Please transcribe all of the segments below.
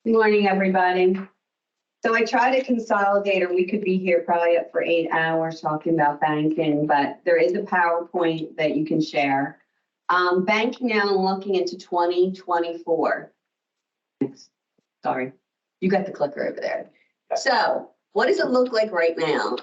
Good morning, everybody. So I try to consolidate, or we could be here probably up for 8 hours talking about banking, but there is a PowerPoint that you can share. Banking now, looking into 2024. Sorry, you got the clicker over there. So what does it look like right now?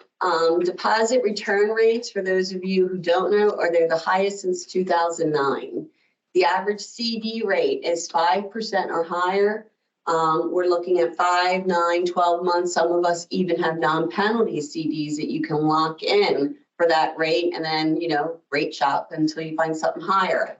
Deposit return rates, for those of you who don't know, they're the highest since 2009. The average CD rate is 5% or higher. We're looking at 5, 9, 12 months. Some of us even have non-penalty CDs that you can lock in for that rate and then, rate shop until you find something higher.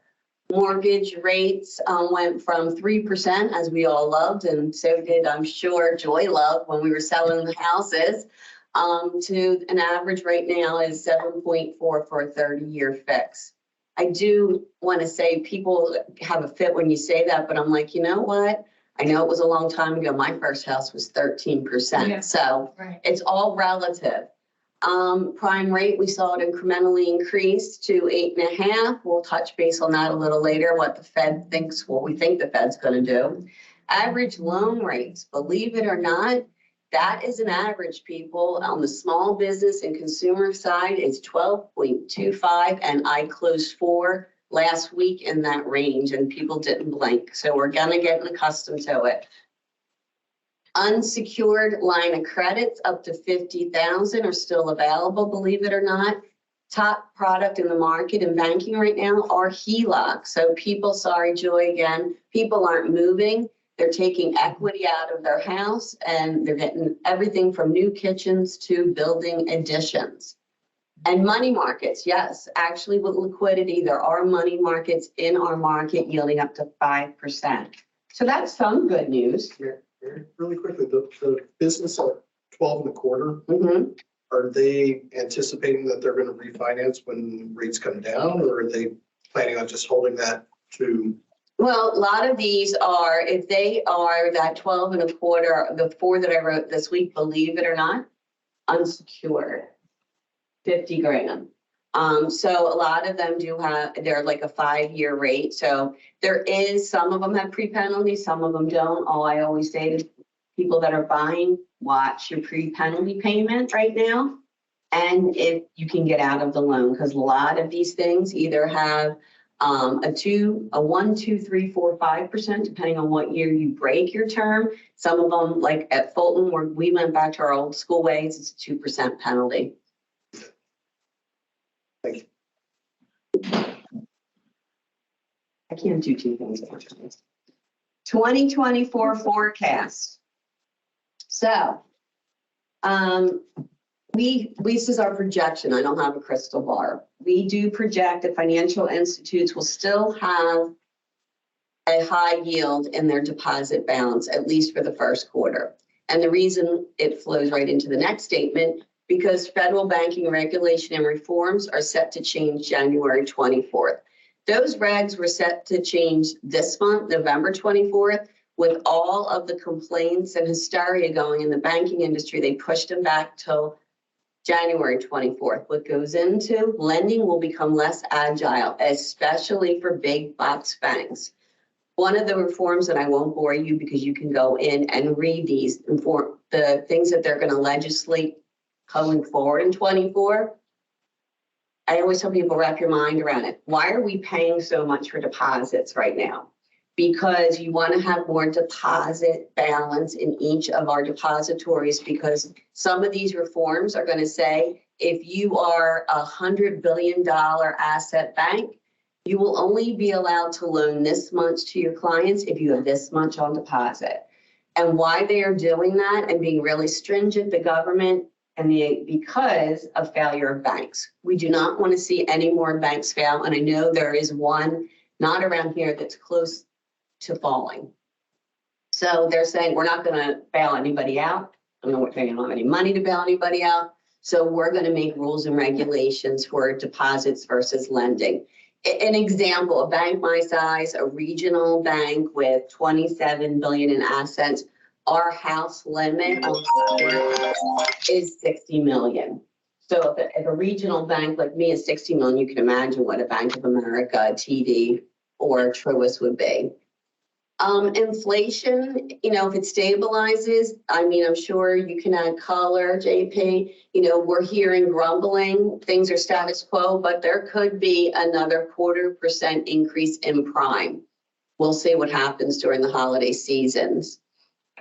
Mortgage rates went from 3%, as we all loved, and so did, I'm sure, Joy loved when we were selling the houses, to an average rate now is 7.4 for a 30-year fix. I do want to say people have a fit when you say that, but I'm like, you know what? I know it was a long time ago. My first house was 13%. Yeah. So right. It's all relative. Prime rate, we saw it incrementally increase to 8.5. We'll touch base on that a little later, what the Fed thinks, what we think the Fed's going to do. Average loan rates, believe it or not, that is an average, people. On the small business and consumer side, it's 12.25, and I closed 4 last week in that range, and people didn't blink. So we're going to get accustomed to it. Unsecured line of credits up to $50,000 are still available, believe it or not. Top product in the market in banking right now are HELOCs. So people, sorry, Joy, again, people aren't moving. They're taking equity out of their house, and they're getting everything from new kitchens to building additions. And money markets, yes, actually with liquidity, there are money markets in our market yielding up to 5%. So that's some good news. Yeah, really quickly, the business at 12.25, are they anticipating that they're going to refinance when rates come down, or are they planning on just holding that to? Well, a lot of these are, if they are that 12.25, the 4 that I wrote this week, believe it or not, unsecured. 50 grand. So a lot of them do have, they're like a 5-year rate. So there is, some of them have pre-penalty, some of them don't. All I always say to people that are buying, watch your pre-penalty payment right now. And if you can get out of the loan, because a lot of these things either have a 1, 2, 3, 4, 5%, depending on what year you break your term. Some of them, like at Fulton, where we went back to our old school ways, it's a 2% penalty. Thank you. I can't do 2 things at once. 2024 forecast. So, this is our projection. I don't have a crystal ball. We do project that financial institutes will still have a high yield in their deposit balance, at least for the first quarter. And the reason it flows right into the next statement, because federal banking regulation and reforms are set to change January 24th. Those regs were set to change this month, November 24th, with all of the complaints and hysteria going in the banking industry. They pushed them back till January 24th. What goes into lending will become less agile, especially for big box banks. One of the reforms, and I won't bore you because you can go in and read these, the things that they're going to legislate going forward in 24, I always tell people, wrap your mind around it. Why are we paying so much for deposits right now? Because you want to have more deposit balance in each of our depositories, because some of these reforms are going to say, if you are a $100 billion asset bank, you will only be allowed to loan this much to your clients if you have this much on deposit. And why they are doing that and being really stringent, the government, because of failure of banks. We do not want to see any more banks fail. And I know there is one not around here that's close to falling. So they're saying, we're not going to bail anybody out. I don't have any money to bail anybody out. So we're going to make rules and regulations for deposits versus lending. An example, a bank my size, a regional bank with 27 billion in assets, our house limit on is 60 million. So if a regional bank like me is 60 million, you can imagine what a Bank of America, a TD, or Truist would be. Inflation, if it stabilizes, I mean, I'm sure you can add color, JP. We're hearing grumbling, things are status quo, but there could be another 0.25% increase in prime. We'll see what happens during the holiday seasons.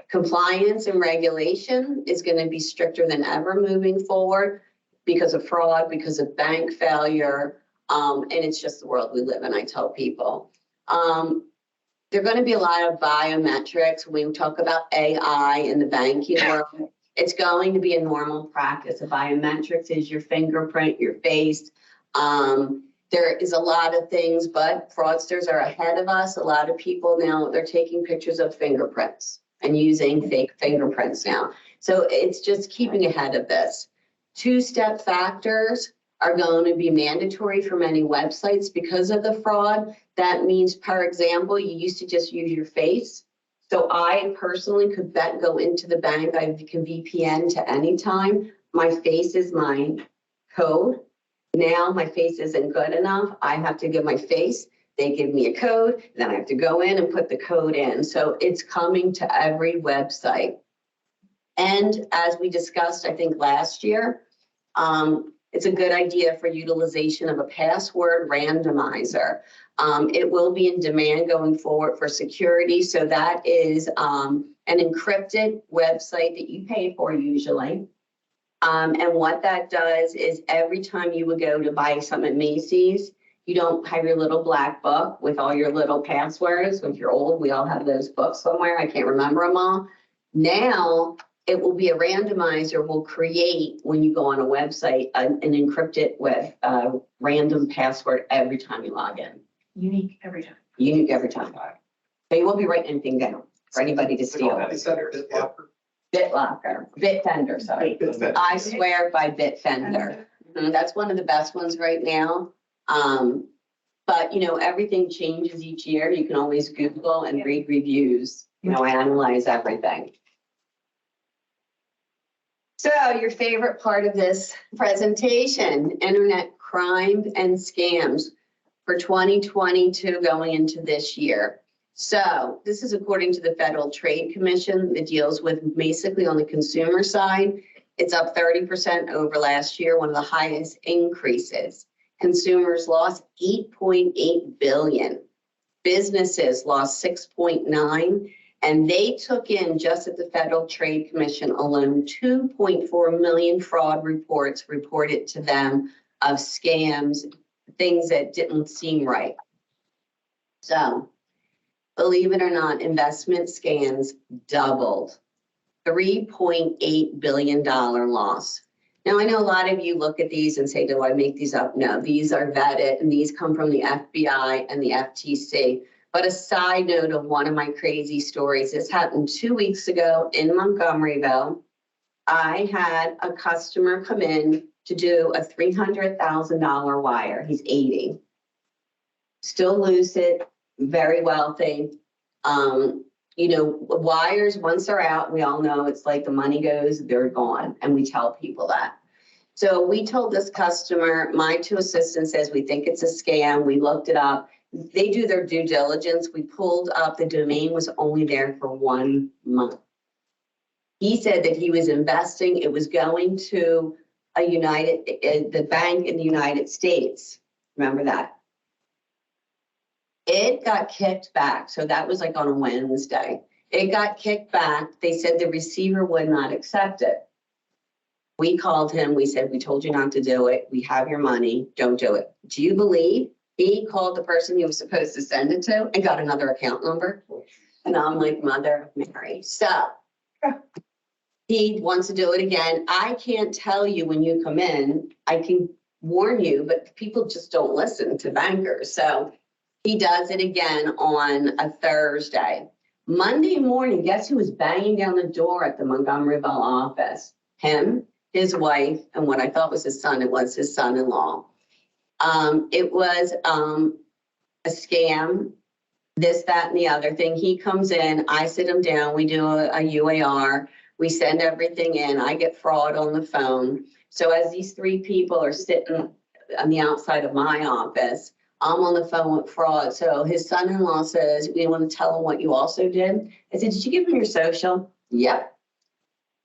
Compliance and regulation is going to be stricter than ever moving forward because of fraud, because of bank failure, and it's just the world we live in, I tell people. There are going to be a lot of biometrics. When we talk about AI in the banking world, it's going to be a normal practice. The biometrics is your fingerprint, your face. There is a lot of things, but fraudsters are ahead of us. A lot of people now, they're taking pictures of fingerprints and using fake fingerprints now. So it's just keeping ahead of this. Two-step factors are going to be mandatory for many websites because of the fraud. That means, for example, you used to just use your face. So I personally could go into the bank. I can VPN to any time. My face is my code. Now my face isn't good enough. I have to give my face. They give me a code. Then I have to go in and put the code in. So it's coming to every website. And as we discussed, I think last year, it's a good idea for utilization of a password randomizer. It will be in demand going forward for security. So that is an encrypted website that you pay for usually. And what that does is every time you would go to buy something at Macy's, you don't have your little black book with all your little passwords. If you're old, we all have those books somewhere. I can't remember them all. Now, it will be a randomizer will create when you go on a website, an encrypted with a random password every time you log in. Unique every time. Unique every time. So you won't be writing anything down for anybody to steal. Is that BitLocker, Bitfender, sorry. Bitfender. I swear by Bitfender. That's one of the best ones right now. But everything changes each year. You can always Google and read reviews. Analyze everything. So your favorite part of this presentation, internet crime and scams for 2022 going into this year. So this is according to the Federal Trade Commission that deals with basically on the consumer side. It's up 30% over last year, one of the highest increases. Consumers lost 8.8 billion. Businesses lost 6.9, and they took in just at the Federal Trade Commission alone 2.4 million fraud reports reported to them of scams, things that didn't seem right. So, believe it or not, investment scams doubled. $3.8 billion loss. Now, I know a lot of you look at these and say, do I make these up? No, these are vetted, and these come from the FBI and the FTC. But a side note of one of my crazy stories, this happened 2 weeks ago in Montgomeryville. I had a customer come in to do a $300,000 wire. He's 80. Still lucid, very wealthy. Wires, once they're out, we all know it's like the money goes, they're gone. And we tell people that. So we told this customer, my two assistants says, we think it's a scam. We looked it up. They do their due diligence. We pulled up, the domain was only there for 1 month. He said that he was investing, it was going to the bank in the United States. Remember that? It got kicked back. So that was like on a Wednesday. It got kicked back. They said the receiver would not accept it. We called him. We said, we told you not to do it. We have your money. Don't do it. Do you believe he called the person he was supposed to send it to and got another account number? And I'm like, Mother Mary. So he wants to do it again. I can't tell you when you come in. I can warn you, but people just don't listen to bankers. So he does it again on a Thursday. Monday morning, guess who was banging down the door at the Montgomeryville office? Him, his wife, and what I thought was his son. It was his son-in-law. It was a scam, this, that, and the other thing. He comes in, I sit him down, we do a UAR, we send everything in, I get fraud on the phone. So as these three people are sitting on the outside of my office, I'm on the phone with fraud. So his son-in-law says, we want to tell him what you also did. I said, did you give him your social? Yep.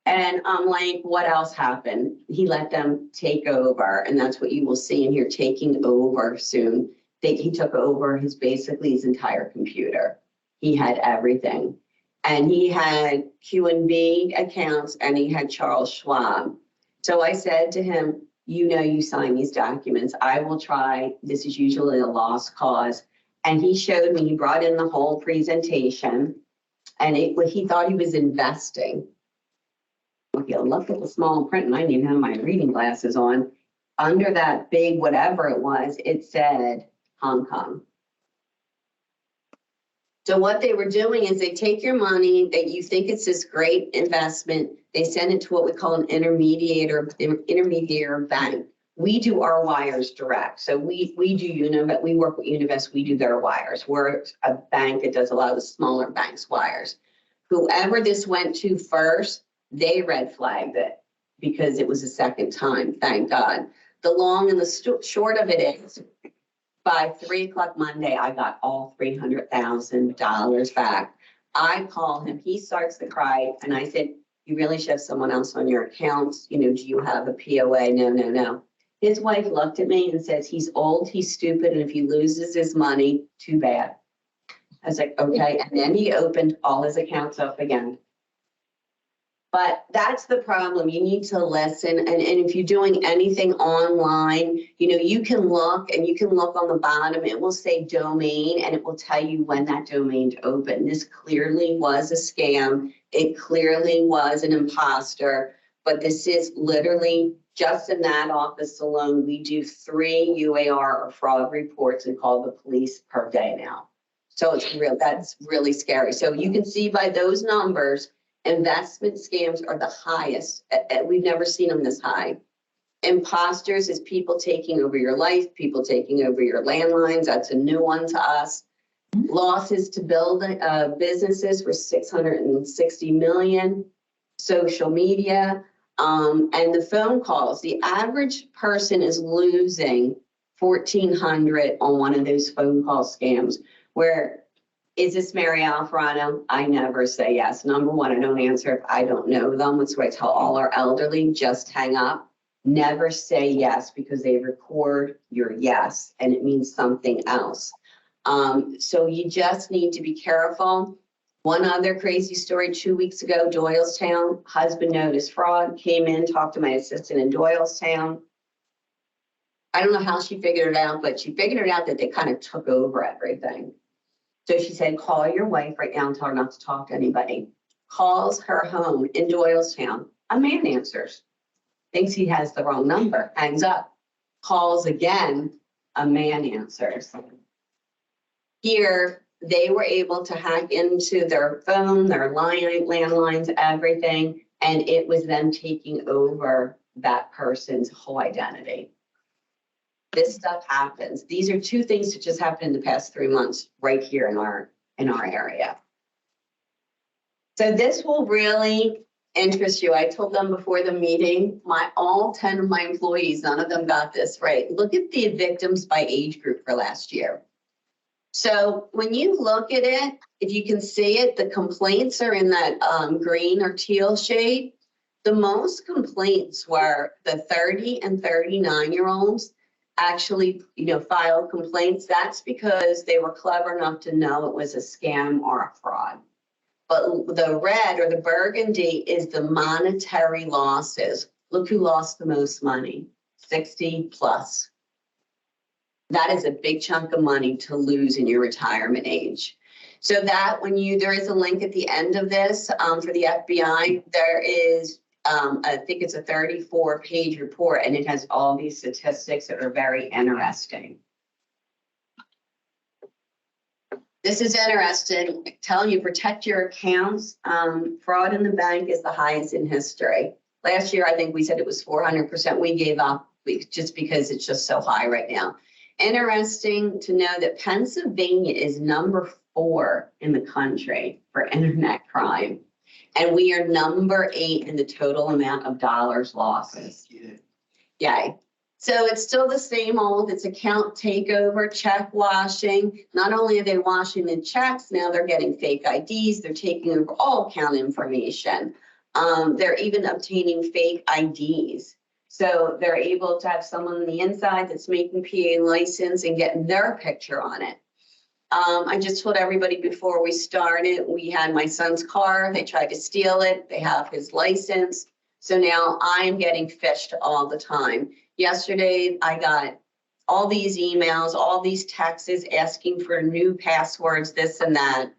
And I'm like, what else happened? He let them take over. And that's what you will see in here, taking over soon. He took over basically his entire computer. He had everything. And he had Q&B accounts and he had Charles Schwab. So I said to him, you sign these documents. I will try. This is usually a lost cause. And he showed me, he brought in the whole presentation and he thought he was investing. If you look at the small print, and I didn't even have my reading glasses on, under that big whatever it was, it said Hong Kong. So what they were doing is they take your money that you think it's this great investment, they send it to what we call an intermediary bank. We do our wires direct. So we work with Univest, we do their wires. We're a bank that does a lot of the smaller banks' wires. Whoever this went to first, they red flagged it because it was the second time, thank God. The long and the short of it is, by 3 o'clock Monday, I got all $300,000 back. I call him, he starts to cry, and I said, you really should have someone else on your accounts. Do you have a POA? No. His wife looked at me and says, he's old, he's stupid, and if he loses his money, too bad. I was like, okay. And then he opened all his accounts up again. But that's the problem. You need to listen. And if you're doing anything online, you can look on the bottom. It will say domain and it will tell you when that domain's open. This clearly was a scam. It clearly was an imposter. But this is literally just in that office alone. We do 3 UAR or fraud reports and call the police per day now. So that's really scary. So you can see by those numbers, investment scams are the highest. We've never seen them this high. Imposters is people taking over your life, people taking over your landlines. That's a new one to us. Losses to businesses were 660 million. Social media and the phone calls. The average person is losing 1,400 on one of those phone call scams. Where is this Mary Alfarano? I never say yes. Number one, I don't answer if I don't know them. That's what I tell all our elderly, just hang up. Never say yes because they record your yes and it means something else. So you just need to be careful. One other crazy story, 2 weeks ago, Doylestown, husband noticed fraud, came in, talked to my assistant in Doylestown. I don't know how she figured it out, but she figured it out that they kind of took over everything. So she said, call your wife right now and tell her not to talk to anybody. Calls her home in Doylestown. A man answers. Thinks he has the wrong number. Hangs up. Calls again. A man answers. Here, they were able to hack into their phone, their landlines, everything. And it was them taking over that person's whole identity. This stuff happens. These are 2 things that just happened in the past 3 months right here in our area. So this will really interest you. I told them before the meeting, all 10 of my employees, none of them got this right. Look at the victims by age group for last year. So when you look at it, if you can see it, the complaints are in that green or teal shade. The most complaints were the 30 and 39-year-olds. Actually, filed complaints. That's because they were clever enough to know it was a scam or a fraud. But the red or the burgundy is the monetary losses. Look who lost the most money, 60 plus. That is a big chunk of money to lose in your retirement age. So that there is a link at the end of this for the FBI, there is I think it's a 34-page report, and it has all these statistics that are very interesting. This is interesting. I'm telling you, protect your accounts. Fraud in the bank is the highest in history. Last year, I think we said it was 400%. We gave up just because it's just so high right now. Interesting to know that Pennsylvania is number 4 in the country for internet crime. And we are number 8 in the total amount of dollars losses. Yay. So it's still the same old, it's account takeover, check washing. Not only are they washing the checks, now they're getting fake IDs, they're taking over all account information. They're even obtaining fake IDs. So they're able to have someone on the inside that's making PA license and getting their picture on it. I just told everybody before we started, we had my son's car, they tried to steal it, they have his license. So now I'm getting phished all the time. Yesterday, I got all these emails, all these texts asking for new passwords, this and that.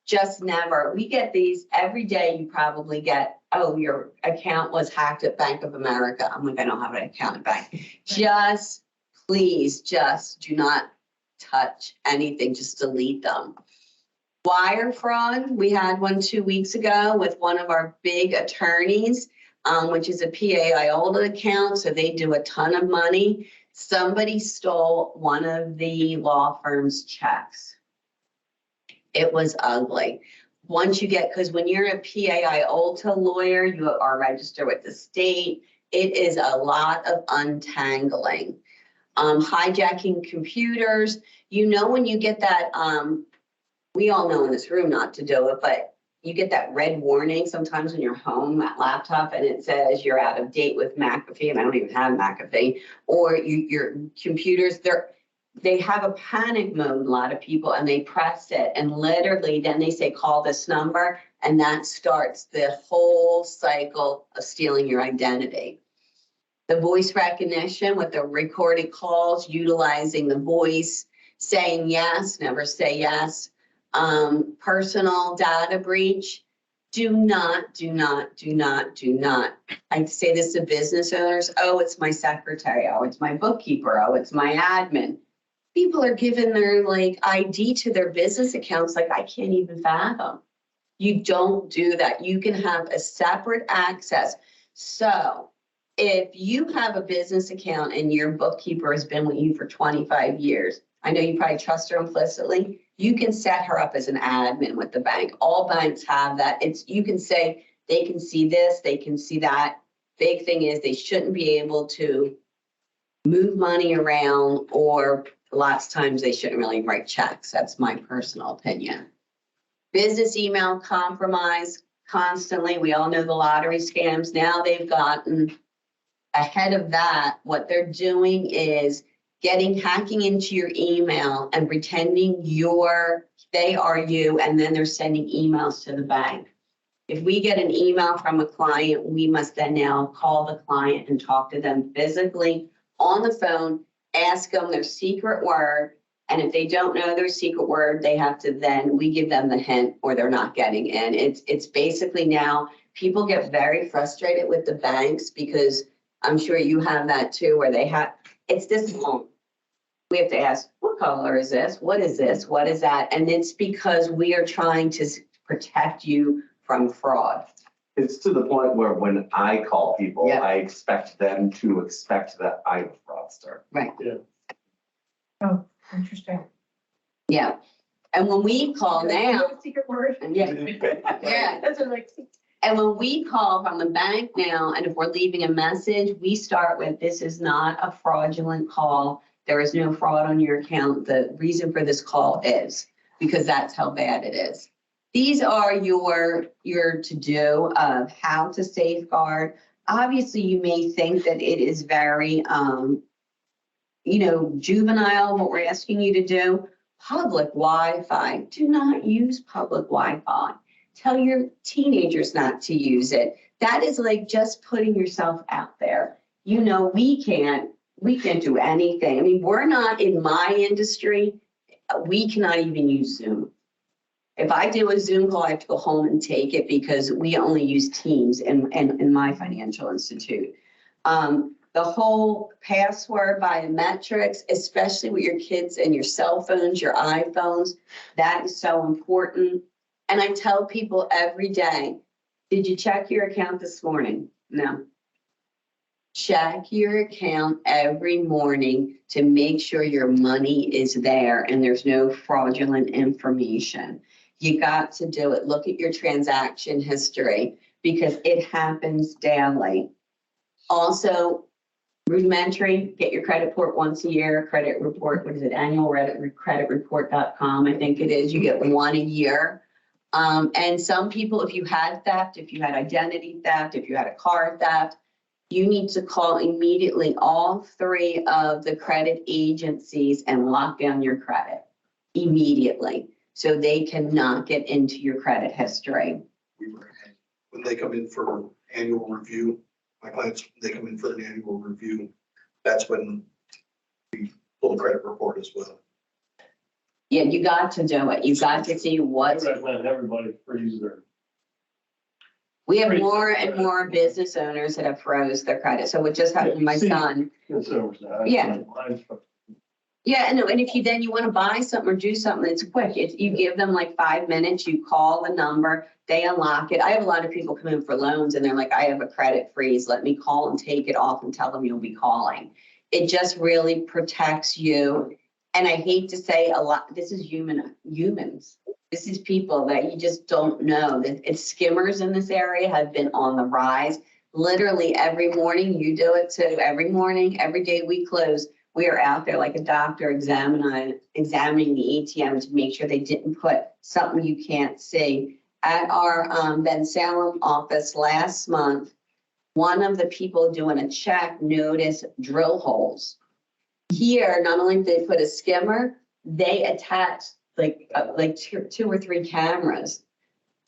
Just never. We get these every day. You probably get, oh, your account was hacked at Bank of America. I'm like, I don't have an account at bank. Just please, just do not touch anything. Just delete them. Wire fraud. We had one 2 weeks ago with one of our big attorneys, which is a PA IOLTA account. So they do a ton of money. Somebody stole one of the law firm's checks. It was ugly. Once you get, because when you're a PA IOLTA lawyer, you are registered with the state. It is a lot of untangling. Hijacking computers. You know, when you get that, we all know in this room not to do it, but you get that red warning sometimes when you're home at laptop and it says you're out of date with McAfee, and I don't even have McAfee, or your computers, they have a panic mode, a lot of people, and they press it, and literally then they say, call this number, and that starts the whole cycle of stealing your identity. The voice recognition with the recorded calls, utilizing the voice, saying yes, never say yes. Personal data breach. Do not. I say this to business owners. Oh, it's my secretary. Oh, it's my bookkeeper. Oh, it's my admin. People are giving their ID to their business accounts like I can't even fathom. You don't do that. You can have a separate access. So if you have a business account and your bookkeeper has been with you for 25 years, I know you probably trust her implicitly. You can set her up as an admin with the bank. All banks have that. You can say they can see this, they can see that. Big thing is they shouldn't be able to move money around, or lots of times they shouldn't really write checks. That's my personal opinion. Business email compromise constantly. We all know the lottery scams. Now they've gotten ahead of that. What they're doing is hacking into your email and pretending they are you, and then they're sending emails to the bank. If we get an email from a client, we must then now call the client and talk to them physically on the phone, ask them their secret word, and if they don't know their secret word, we give them the hint, or they're not getting in. It's basically now people get very frustrated with the banks, because I'm sure you have that too, where it's this long. We have to ask, what color is this? What is this? What is that? And it's because we are trying to protect you from fraud. It's to the point where when I call people, Yeah. I expect them to expect that I'm a fraudster. Right. Yeah. Oh, interesting. Yeah. And when we call now, Secret word. yeah. Those are like. And when we call from the bank now, and if we're leaving a message, we start with, this is not a fraudulent call. There is no fraud on your account. The reason for this call is, because that's how bad it is. These are your to-do of how to safeguard. Obviously, you may think that it is very, juvenile, what we're asking you to do. Public Wi-Fi. Do not use public Wi-Fi. Tell your teenagers not to use it. That is like just putting yourself out there. We can't do anything. I mean, we're not in my industry. We cannot even use Zoom. If I do a Zoom call, I have to go home and take it, because we only use Teams in my financial institute. The whole password biometrics, especially with your kids and your cell phones, your iPhones, that is so important. And I tell people every day, did you check your account this morning? No. Check your account every morning to make sure your money is there and there's no fraudulent information. You got to do it. Look at your transaction history, because it happens daily. Also, rudimentary, get your credit report once a year, credit report, what is it, annual creditreport.com, I think it is, you get one a year. And some people, if you had theft, if you had identity theft, if you had a car theft, you need to call immediately all 3 of the credit agencies and lock down your credit immediately, so they cannot get into your credit history. When they come in for annual review, my clients, they come in for an annual review, that's when we pull the credit report as well. Yeah, you got to do it. You got to see I what's. recommend everybody freeze their. We have more and more business owners that have froze their credit. So what just happened to my son. Consumers now. Yeah. Mine's- Yeah, I know. And if you then you want to buy something or do something, it's quick. You give them like 5 minutes, you call the number, they unlock it. I have a lot of people come in for loans and they're like, I have a credit freeze. Let me call and take it off and tell them you'll be calling. It just really protects you. And I hate to say a lot, this is humans. This is people that you just don't know. It's skimmers in this area have been on the rise. Literally every morning, you do it too. Every morning, every day we close, we are out there like a doctor examining the ATM to make sure they didn't put something you can't see. At our Ben Salem office last month, one of the people doing a check noticed drill holes. Here, not only did they put a skimmer, they attached like 2 or 3 cameras.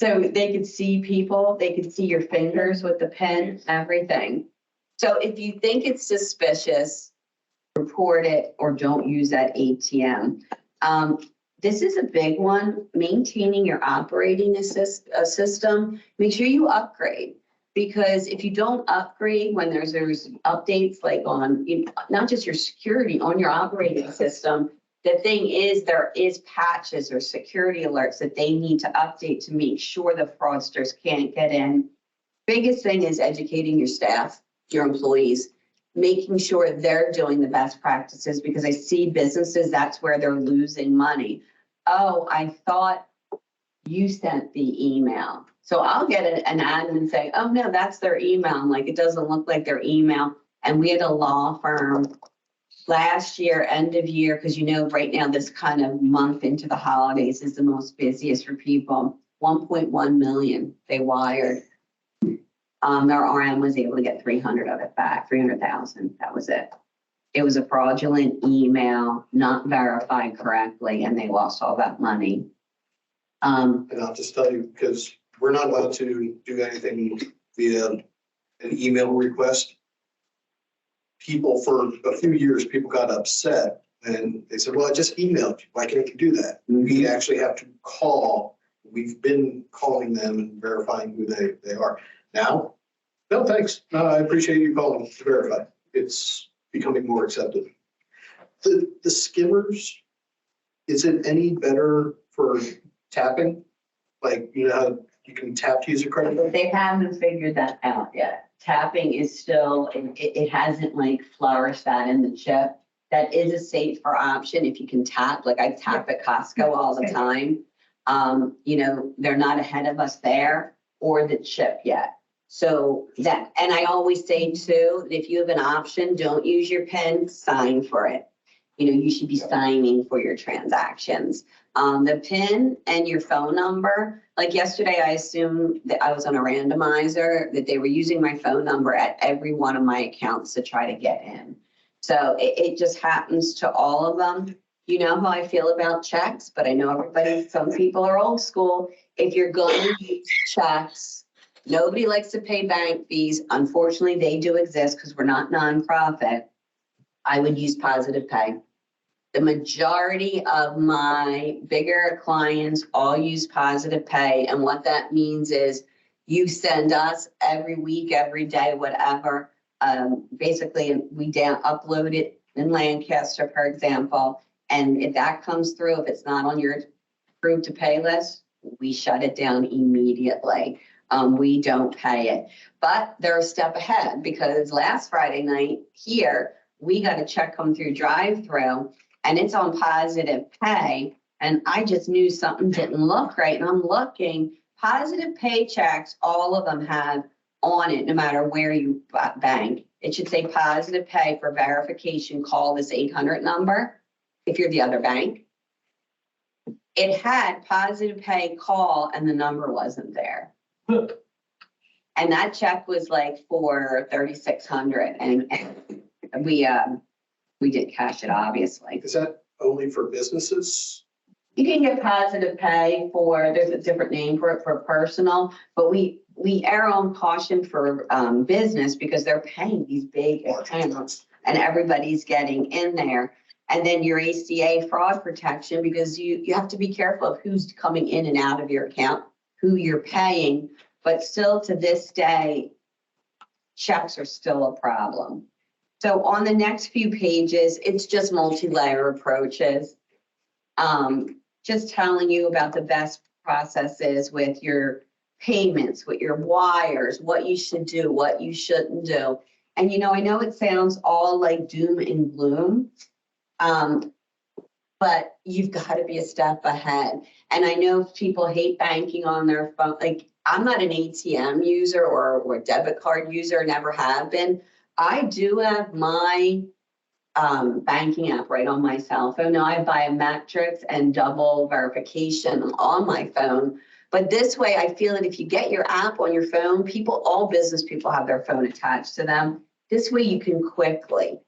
So they could see people, they could see your fingers with the pen, everything. So if you think it's suspicious, report it or don't use that ATM. This is a big one, maintaining your operating system. Make sure you upgrade, because if you don't upgrade when there's updates like on, not just your security, on your operating system, the thing is there is patches or security alerts that they need to update to make sure the fraudsters can't get in. Biggest thing is educating your staff, your employees, making sure they're doing the best practices, because I see businesses, that's where they're losing money. Oh, I thought you sent the email. So I'll get an admin say, oh no, that's their email. I'm like, it doesn't look like their email. And we had a law firm last year, end of year, because right now this kind of month into the holidays is the most busiest for people. 1.1 million they wired. Their RM was able to get 300 of it back, 300,000. That was it. It was a fraudulent email, not verified correctly, and they lost all that money. And I'll just tell you, because we're not allowed to do anything via an email request. People, for a few years, people got upset and they said, well, I just emailed you. Why can't you do that? We actually have to call. We've been calling them and verifying who they are. Now, no, thanks. No, I appreciate you calling to verify. It's becoming more accepted. The skimmers, is it any better for tapping? Like, how you can tap to use your credit card? They haven't figured that out yet. Tapping is still, it hasn't like flourished that in the chip. That is a safer option if you can tap, like I tap at Costco all the time. They're not ahead of us there or the chip yet. So that, and I always say too, if you have an option, don't use your pen, sign for it. You should be signing for your transactions. The PIN and your phone number, like yesterday, I assumed that I was on a randomizer, that they were using my phone number at every one of my accounts to try to get in. So it just happens to all of them. You know how I feel about checks, but I know some people are old school. If you're going to use checks, nobody likes to pay bank fees. Unfortunately, they do exist because we're not nonprofit. I would use Positive Pay. The majority of my bigger clients all use Positive Pay. And what that means is you send us every week, every day, whatever. Basically, we upload it in Lancaster, for example. And if that comes through, if it's not on your approved to pay list, we shut it down immediately. We don't pay it. But they're a step ahead, because last Friday night here, we got a check come through drive-through and it's on Positive Pay. And I just knew something didn't look right. And I'm looking, Positive Pay checks, all of them have on it, no matter where you bank, it should say positive pay for verification, call this 800 number if you're the other bank. It had positive pay, call, and the number wasn't there. And that check was like for 3,600 and we didn't cash it, obviously. Is that only for businesses? You can get positive pay for, there's a different name for it for personal, but we err on caution for business because they're paying these big accounts and everybody's getting in there. And then your ACA fraud protection, because you have to be careful of who's coming in and out of your account, who you're paying, but still to this day, checks are still a problem. So on the next few pages, it's just multi-layer approaches. Just telling you about the best processes with your payments, with your wires, what you should do, what you shouldn't do. And I know it sounds all like doom and gloom, but you've got to be a step ahead. And I know people hate banking on their phone. Like, I'm not an ATM user or a debit card user, never have been. I do have my banking app right on my cell phone. Now I have biometrics and double verification on my phone. But this way, I feel that if you get your app on your phone, all business people have their phone attached to them. This way you can quickly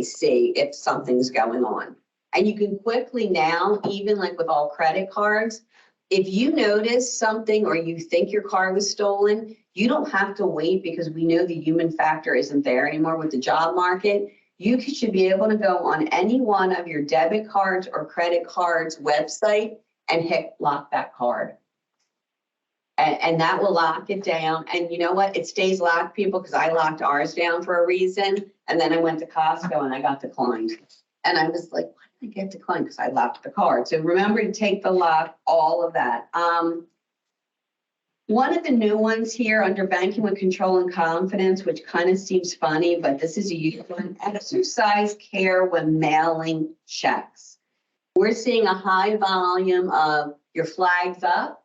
see if something's going on. And you can quickly now, even like with all credit cards, if you notice something or you think your card was stolen, you don't have to wait because we know the human factor isn't there anymore with the job market. You should be able to go on any one of your debit cards or credit cards website and hit lock that card. And that will lock it down. And you know what? It stays locked, people, because I locked ours down for a reason. And then I went to Costco and I got declined. And I was like, why did I get declined? Because I locked the card. So remember to take the lock, all of that. One of the new ones here under banking with control and confidence, which kind of seems funny, but this is a useful one, exercise care when mailing checks. We're seeing a high volume of your flags up,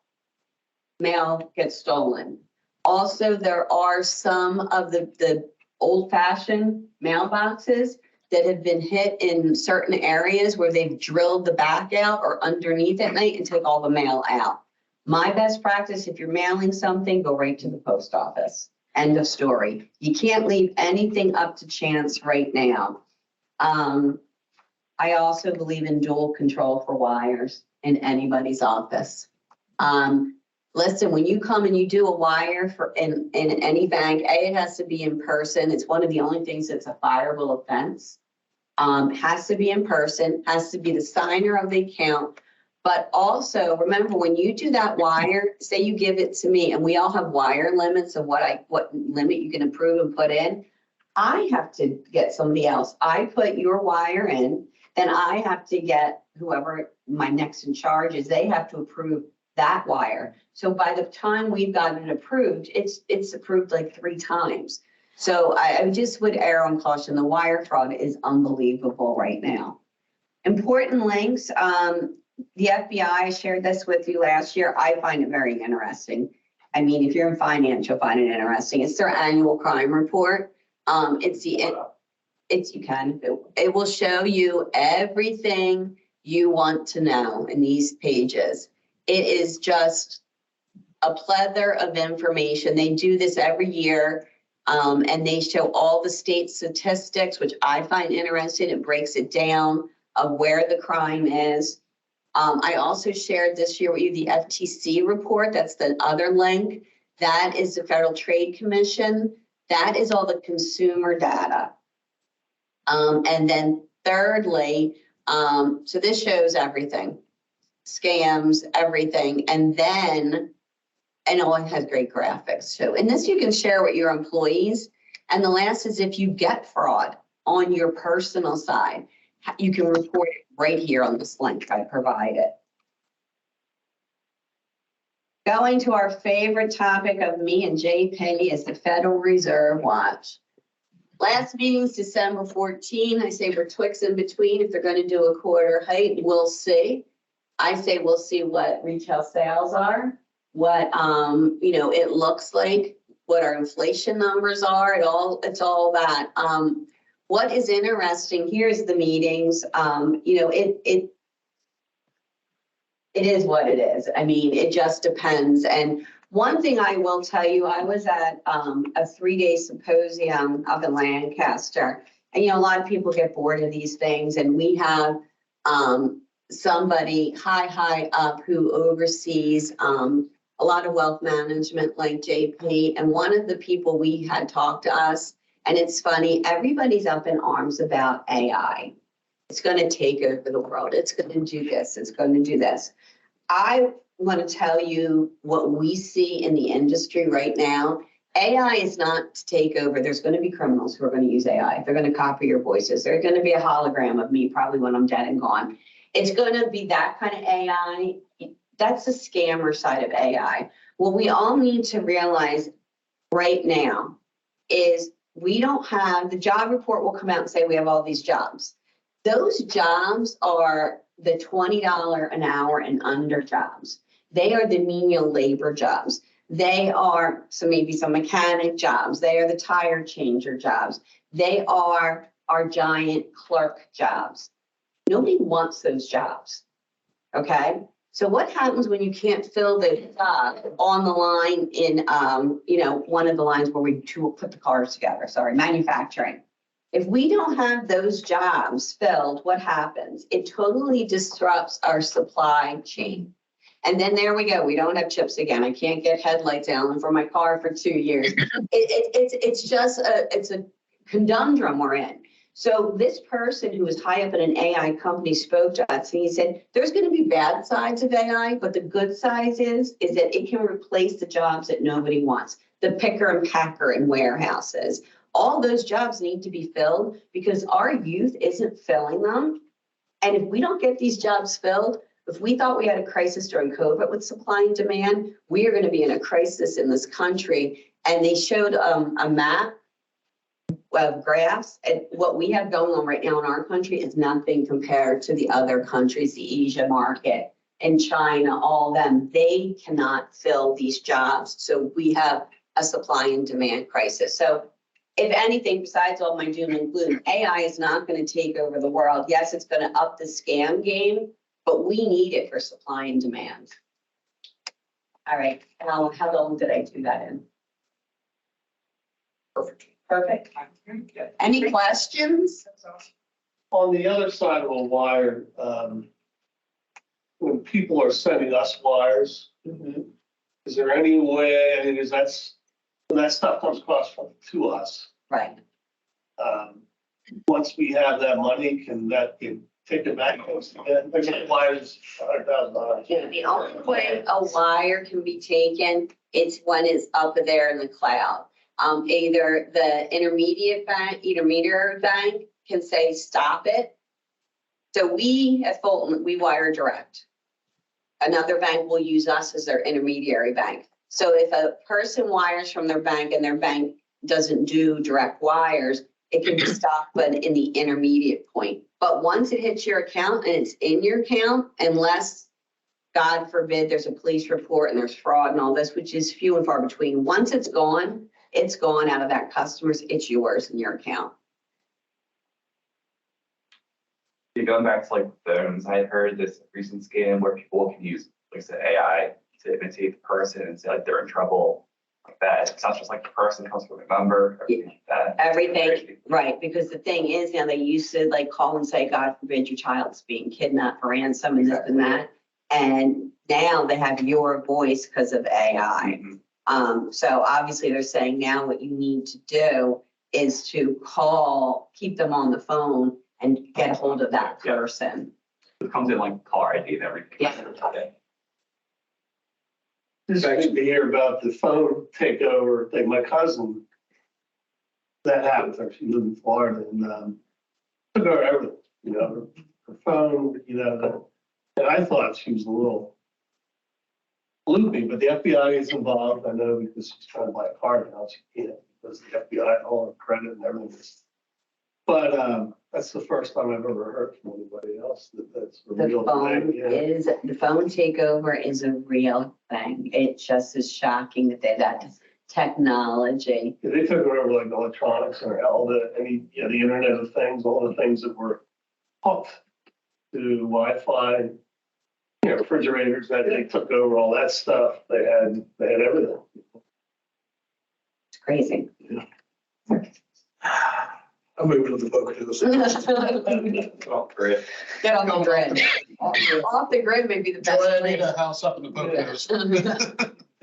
mail gets stolen. Also, there are some of the old-fashioned mailboxes that have been hit in certain areas where they've drilled the back out or underneath at night and take all the mail out. My best practice, if you're mailing something, go right to the post office. End of story. You can't leave anything up to chance right now. I also believe in dual control for wires in anybody's office. Listen, when you come and you do a wire for in any bank, it has to be in person. It's one of the only things that's a fireable offense. Has to be in person, has to be the signer of the account. But also, remember, when you do that wire, say you give it to me, and we all have wire limits of what limit you can approve and put in. I have to get somebody else. I put your wire in, then I have to get whoever my next in charge is, they have to approve that wire. So by the time we've gotten it approved, it's approved like 3 times. So I just would err on caution. The wire fraud is unbelievable right now. Important links. The FBI, I shared this with you last year. I find it very interesting. I mean, if you're in finance, you'll find it interesting. It's their annual crime report. It will show you everything you want to know in these pages. It is just a plethora of information. They do this every year, and they show all the state statistics, which I find interesting. It breaks it down of where the crime is. I also shared this year with you the FTC report. That's the other link. That is the Federal Trade Commission. That is all the consumer data. And then thirdly, so this shows everything, scams, everything. And then, and it has great graphics too. And this you can share with your employees. And the last is if you get fraud on your personal side, you can report it right here on this link I provided. Going to our favorite topic of me and JP is the Federal Reserve Watch. Last meeting's December 14. I say we're twixt in between. If they're going to do a quarter height, we'll see. I say we'll see what retail sales are, what it looks like what our inflation numbers are, it's all that. What is interesting, here's the meetings, it is what it is. I mean, it just depends. And one thing I will tell you, I was at a 3-day symposium up in Lancaster. And, a lot of people get bored of these things, and we have somebody high up who oversees a lot of wealth management like JP. And one of the people we had talked to us, and it's funny, everybody's up in arms about AI. It's going to take over the world. It's going to do this. It's going to do this. I want to tell you what we see in the industry right now. AI is not to take over. There's going to be criminals who are going to use AI. They're going to copy your voices. There's going to be a hologram of me probably when I'm dead and gone. It's going to be that kind of AI. That's the scammer side of AI. What we all need to realize right now is we don't have, the job report will come out and say we have all these jobs. Those jobs are the $20 an hour and under jobs. They are the menial labor jobs. They are maybe some mechanic jobs. They are the tire changer jobs. They are our giant clerk jobs. Nobody wants those jobs, okay? So what happens when you can't fill the job on the line in, one of the lines where we put the cars together, manufacturing. If we don't have those jobs filled, what happens? It totally disrupts our supply chain. And then there we go. We don't have chips again. I can't get headlights on for my car for 2 years. It's a conundrum we're in. So this person who was high up in an AI company spoke to us and he said, there's going to be bad sides of AI, but the good side is that it can replace the jobs that nobody wants. The picker and packer in warehouses. All those jobs need to be filled because our youth isn't filling them. And if we don't get these jobs filled, if we thought we had a crisis during COVID with supply and demand, we are going to be in a crisis in this country. And they showed a map of graphs, and what we have going on right now in our country is nothing compared to the other countries, the Asia market and China, all them. They cannot fill these jobs. So we have a supply and demand crisis. So if anything, besides all my doom and gloom, AI is not going to take over the world. Yes, it's going to up the scam game, but we need it for supply and demand. All right, Alan, how long did I do that in? Perfect. Perfect. Any questions? On the other side of a wire, when people are sending us wires, is there any way, when that stuff comes across to us, Right. once we have that money, can that get taken back? Again, wires, $100,000. Yeah, the only way a wire can be taken, it's when it's up there in the cloud. Either the intermediary bank can say, stop it. So we at Fulton, we wire direct. Another bank will use us as their intermediary bank. So if a person wires from their bank and their bank doesn't do direct wires, it can be stopped but in the intermediate point. But once it hits your account and it's in your account, unless, God forbid, there's a police report and there's fraud and all this, which is few and far between. Once it's gone out of that customer's, it's yours in your account. Going back to like phones, I heard this recent scam where people can use, like I said, AI to imitate the person and say like they're in trouble. Like that. It's not just like the person comes from a number, everything like that. Everything, right, because the thing is, now they used to like call and say, God forbid your child's being kidnapped for ransom and this and that. And now they have your voice because of AI. So obviously they're saying now what you need to do is to keep them on the phone and get a hold of that person. It comes in like caller ID and everything. Yeah. Just to hear about the phone takeover thing. My cousin, that happened. She lived in Florida and took over everything, her phone, and I thought she was a little loopy, but the FBI is involved. I know because she's trying to buy a car now. She can't because the FBI, all her credit and everything is. But that's the first time I've ever heard from anybody else that's a real thing. The phone takeover is a real thing. It just is shocking that they that. technology. They took over like electronics or all the, the Internet of Things, all the things that were hooked to Wi-Fi, refrigerators, that they took over all that stuff. They had everything. It's crazy. I'm moving to the Poconos. Oh, great. Get on the grid. Off the grid may be the best Joanne, I need place. a house up in the Poconos.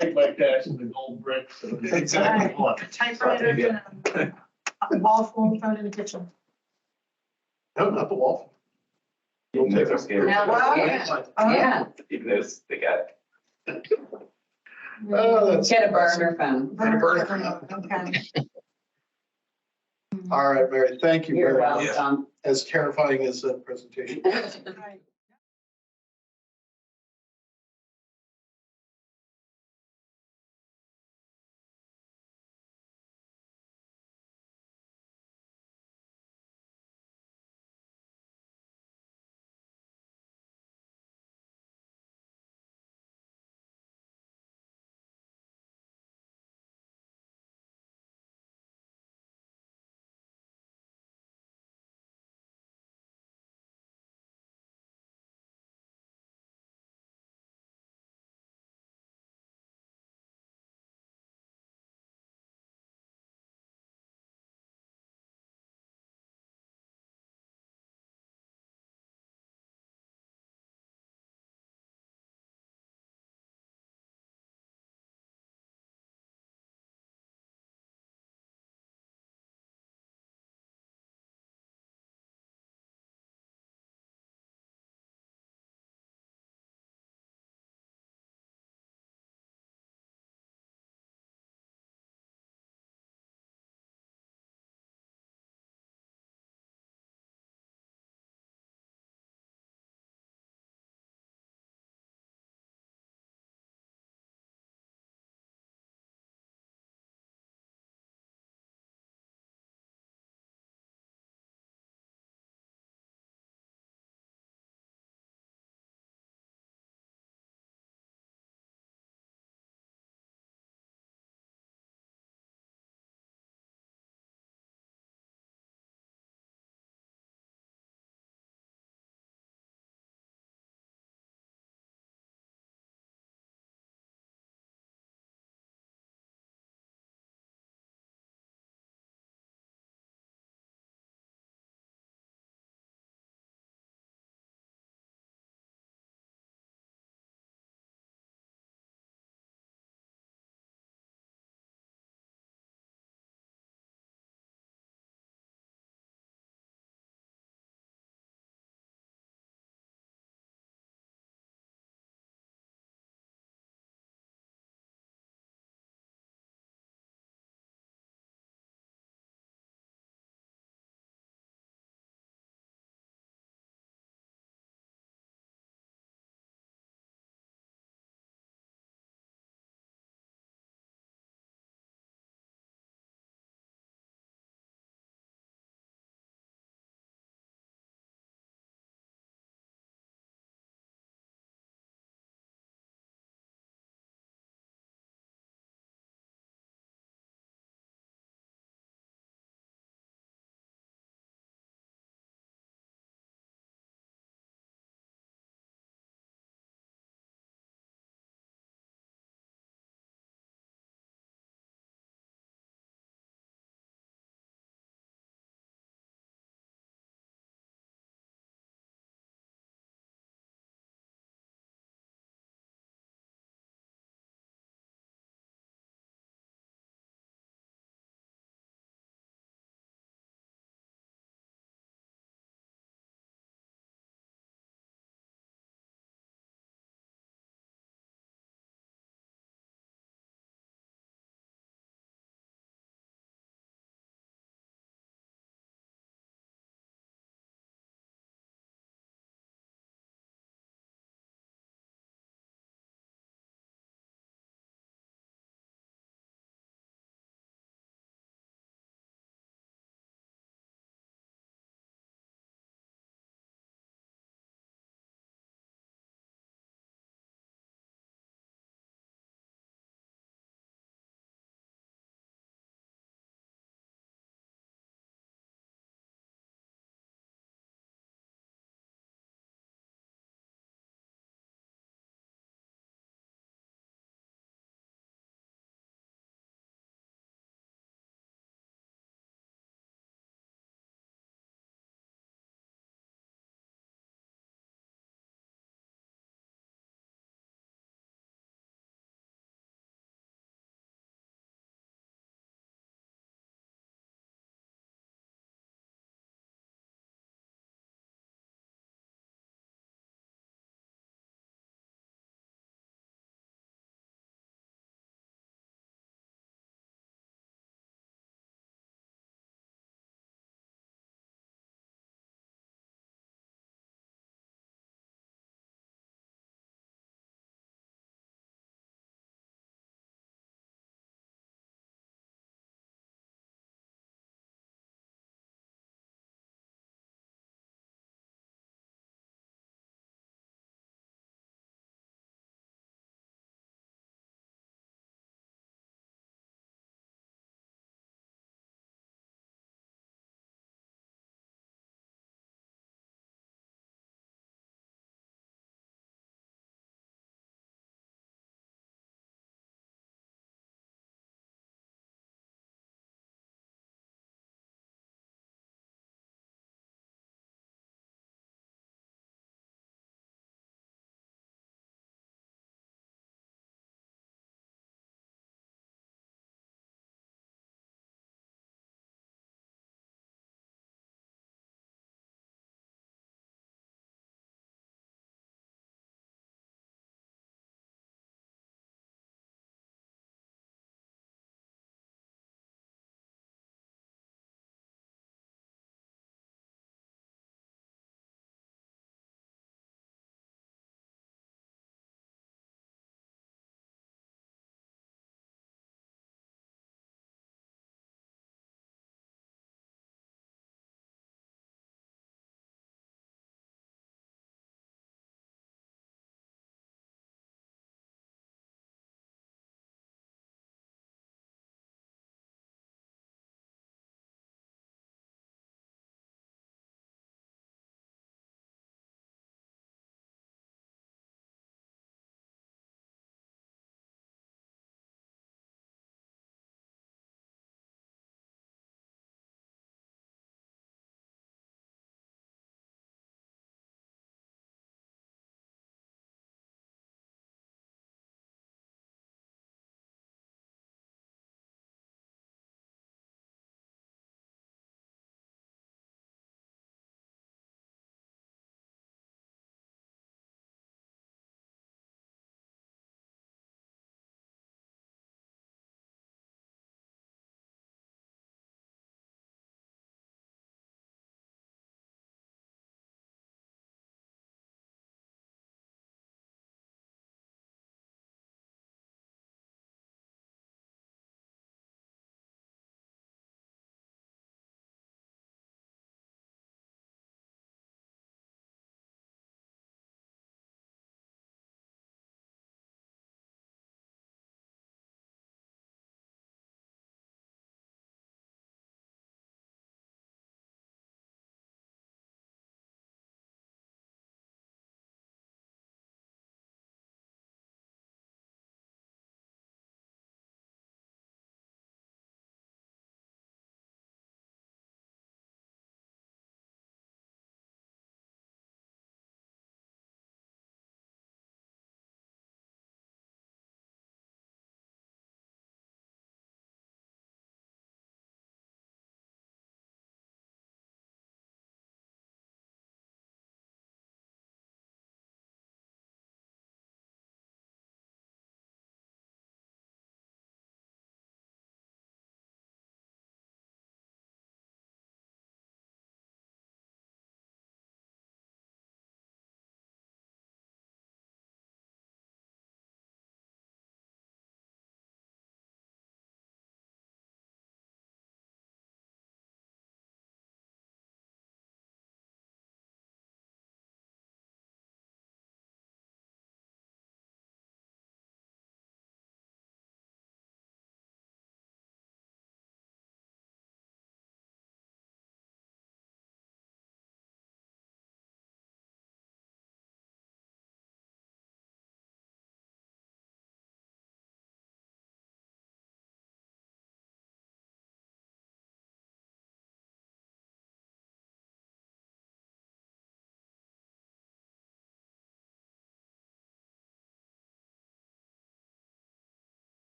Take my cash and the gold bricks. And Exactly. Typewriter, wall phone, phone in the kitchen. No, not the wall. Even those are scary. Yeah, well, Yeah, Even those they get. Oh, that's. get a burner phone. And a burner phone. Okay. All right, Mary, thank you You're very much. welcome. As terrifying as that presentation. Right.